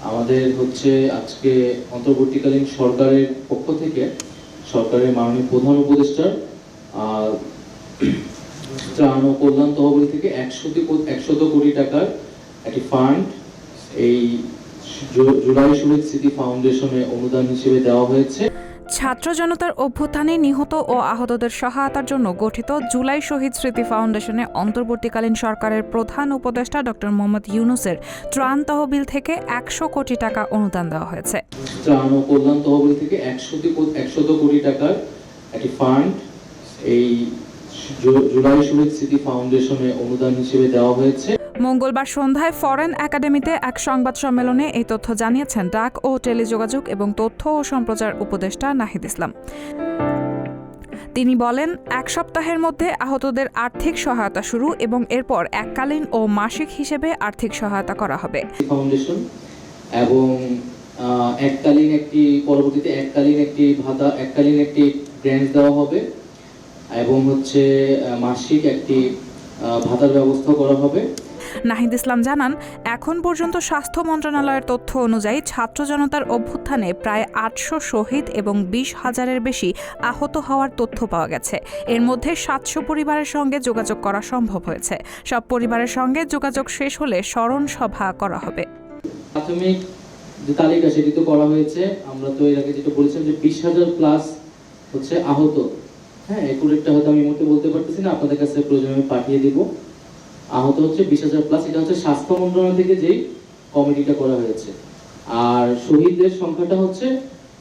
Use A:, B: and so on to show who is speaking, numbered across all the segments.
A: আমাদের হচ্ছে আজকে অন্তর্বর্তীকালীন সরকারের পক্ষ থেকে সরকারের মাননীয় প্রধান উপদেষ্টার ত্রাণ ও কল্যাণ তহবিল থেকে 100 কোটি টাকার একটি ফান্ড এই জুলাই শহীদ স্মৃতি ফাউন্ডেশনে অনুদান হিসেবে দেওয়া হয়েছে।
B: ছাত্র জনতার অভ্যুত্থানে নিহত ও আহতদের সহায়তার জন্য গঠিত জুলাই শহীদ স্মৃতি ফাউন্ডেশনে অন্তর্বর্তীকালীন সরকারের প্রধান উপদেষ্টা ডক্টর মোহাম্মদ ইউনূসের ত্রাণ তহবিল থেকে 100 কোটি টাকা অনুদান দেওয়া হয়েছে।
A: ত্রাণ ও কল্যাণ তহবিল থেকে 100 কোটি টাকার একটি ফান্ড এই জুলাই শহীদ স্মৃতি ফাউন্ডেশনে অনুদান হিসেবে দেওয়া হয়েছে।
B: মঙ্গলবার সন্ধ্যায় ফরেন একাডেমিতে এক সংবাদ সম্মেলনে এই তথ্য জানিয়েছেন ডাক ও টেলিযোগাযোগ এবং তথ্য ও সম্প্রচার উপদেষ্টা নাহিদ ইসলাম। তিনি বলেন, 1 সপ্তাহের মধ্যে আহতদের আর্থিক সহায়তা শুরু এবং এরপর এককালীন ও মাসিক হিসেবে আর্থিক সহায়তা করা হবে।
A: ফাউন্ডেশন এবং পরবর্তীতে এককালীন একটি ভাতা, এককালীন একটি গ্র্যান্ট দেওয়া হবে এবং হচ্ছে মাসিক একটি ভাতার ব্যবস্থা করা হবে।
B: নাহিদ ইসলাম জানান, এখন পর্যন্ত স্বাস্থ্য মন্ত্রণালয়ের তথ্য অনুযায়ী ছাত্র জনতার অভ্যুত্থানে প্রায় 800 শহীদ এবং 20,000-এর বেশি আহত হওয়ার তথ্য পাওয়া গেছে। এর মধ্যে 700 পরিবারের সঙ্গে যোগাযোগ করা সম্ভব হয়েছে। সব পরিবারের সঙ্গে যোগাযোগ শেষ হলে স্মরণ সভা করা হবে।
A: প্রাথমিক যে তালিকা সেটি তো করা হয়েছে। আমরা তো এর আগে যেটা বলেছিলাম যে 20,000 প্লাস হচ্ছে আহত। হ্যাঁ, একুরেটটা হয়তো আমি এই মুহূর্তে বলতে পারতেছি না, আপনাদের কাছে প্রয়োজনে আমি পাঠিয়ে দিব। আহত হচ্ছে 20,000 প্লাস। এটা হচ্ছে স্বাস্থ্য মন্ত্রণালয় থেকে যেই কমিটিটা করা হয়েছে। আর শহীদদের সংখ্যাটা হচ্ছে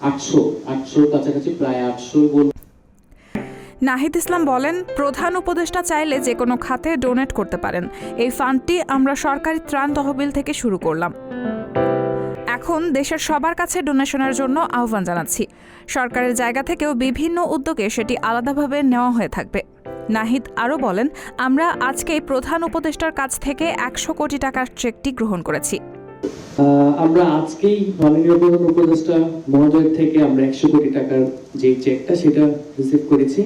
A: 800 কাছাকাছি, প্রায় 800
B: নাহিদ ইসলাম বলেন, প্রধান উপদেষ্টা চাইলে যে কোনো খাতে ডোনেট করতে পারেন। এই ফান্ডটি আমরা সরকারি ত্রাণ তহবিল থেকে শুরু করলাম। এখন দেশের সবার কাছে ডোনেশনের জন্য আহ্বান জানাচ্ছি। সরকারের জায়গা থেকেও বিভিন্ন উদ্যোগে সেটি আলাদাভাবে নেওয়া হয়ে থাকবে। নাহিদ আরও বলেন, আমরা আজকেই প্রধান উপদেষ্টার কাছ থেকে 100 কোটি টাকার চেকটি গ্রহণ করেছি।
C: আমরা আজকেই মাননীয় প্রধান উপদেষ্টা মহোদয়ের থেকে আমরা 100 কোটি টাকার যে চেকটা সেটা রিসিভ করেছি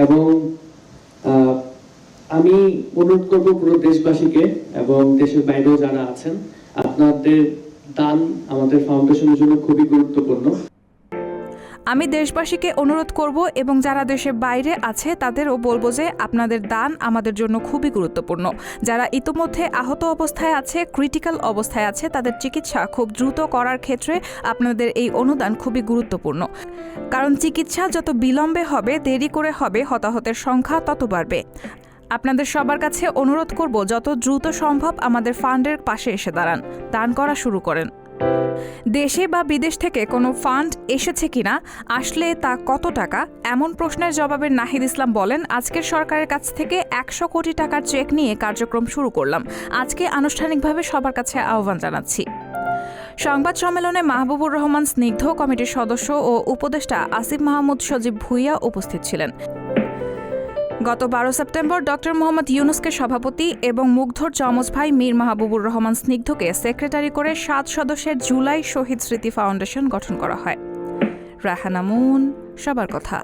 C: এবং আমি অনুরোধ করব পুরো দেশবাসীকে এবং দেশের বাইরেও যারা আছেন, আপনাদের দান আমাদের ফাউন্ডেশনের জন্য খুবই গুরুত্বপূর্ণ।
B: আমি দেশবাসীকে অনুরোধ করব এবং যারা দেশের বাইরে আছে তাদেরও বলবো যে আপনাদের দান আমাদের জন্য খুবই গুরুত্বপূর্ণ। যারা ইতোমধ্যে আহত অবস্থায় আছে, ক্রিটিক্যাল অবস্থায় আছে, তাদের চিকিৎসা খুব দ্রুত করার ক্ষেত্রে আপনাদের এই অনুদান খুবই গুরুত্বপূর্ণ। কারণ চিকিৎসা যত বিলম্বে হবে, দেরি করে হবে, হতাহতের সংখ্যা তত বাড়বে। আপনাদের সবার কাছে অনুরোধ করব, যত দ্রুত সম্ভব আমাদের ফান্ডের পাশে এসে দাঁড়ান, দান করা শুরু করেন। দেশে বা বিদেশ থেকে কোনো ফান্ড এসেছে কিনা, আসলে তা কত টাকা, এমন প্রশ্নের জবাবে নাহিদ ইসলাম বলেন, আজকের সরকারের কাছ থেকে 100 কোটি টাকার চেক নিয়ে কার্যক্রম শুরু করলাম। আজকে আনুষ্ঠানিকভাবে সবার কাছে আহ্বান জানাচ্ছি। সংবাদ সম্মেলনে মাহবুবুর রহমান স্নিগ্ধ, কমিটির সদস্য ও উপদেষ্টা আসিফ মাহমুদ সজীব ভুইয়া উপস্থিত ছিলেন। গত 12 সেপ্টেম্বর ডক্টর মোহাম্মদ ইউনূসকে সভাপতি এবং মুগ্ধর যমজ ভাই মীর মাহবুবুর রহমান স্নিগ্ধকে সেক্রেটারি করে 7 সদস্যের জুলাই শহীদ স্মৃতি ফাউন্ডেশন গঠন করা হয়। রাহানা মুন, সবার কথা।